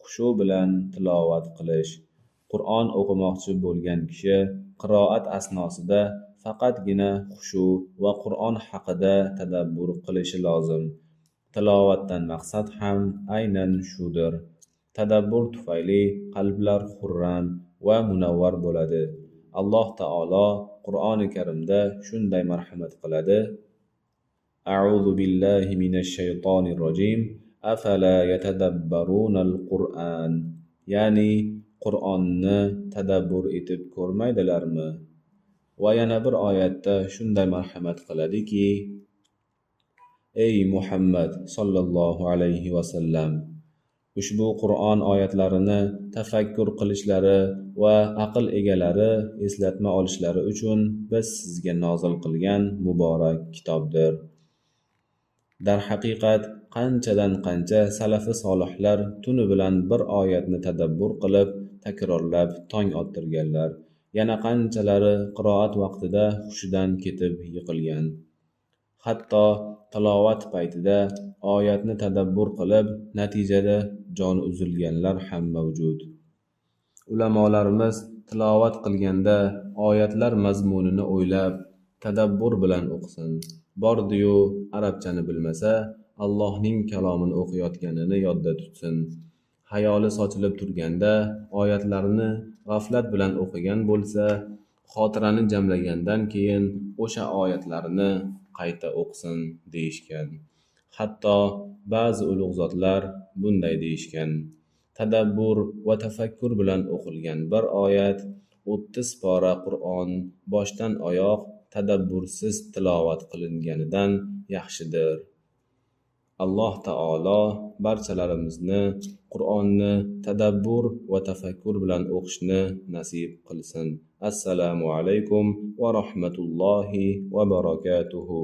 xushu bilan tilovat qilish. Qur'on o'qimoqchi bo'lgan kishi qiroat asnosida faqatgina xushu va Qur'on haqida tadabbur qilishi lozim. Tilovatdan maqsad ham aynan shudir. Tadabbur tufayli qalblar xurram va munavvar bo'ladi. Alloh taolo Qur'oni Karimda shunday marhamat qiladi: A'udhu billahi minash shaytonir rojim. Afala yatadabbarunal Qur'an. Ya'ni Qur'onni tadabbur etib ko'rmaydilarmi? Va yana bir oyatda shunday marhamat qiladiki: Ey Muhammad sallallohu alayhi va sallam, ushbu Qur'on oyatlarini tafakkur qilishlari va aql egalari eslatma olishlari uchun biz sizga nozil qilgan muborak kitobdir. Darhaqiqat qanchadan qancha salafi solihlar tuni bilan bir oyatni tadabbur qilib, takrorlab tong ottirganlar. Yana qanchalari qiroat vaqtida hushidan ketib yiqilgan. Hatto tilovat paytida oyatni tadabbur qilib, natijada joni uzilganlar ham mavjud. Ulamolarimiz tilovat qilganda oyatlar mazmunini o'ylab, tadabbur bilan o'qisin. Bordiyu arabchani bilmasa, Allohning kalomini o'qiyotganini yodda tutsin. Hayoli sochilib turganda oyatlarni g'aflat bilan o'qigan bo'lsa, xotirani jamlagandan keyin o'sha oyatlarni qayta o'qisin deyishgan. Hatto ba'zi ulug' zotlar bunday deyishgan: tadabbur va tafakkur bilan o'qilgan bir oyat 30 pora Qur'on boshdan oyoq tadabbursiz tilovat qilinganidan yaxshidir. Alloh taolo barchalarimizni Qur'onni tadabbur va tafakkur bilan o'qishni nasib qilsin. Assalomu alaykum va rahmatullohi va barakatuhu.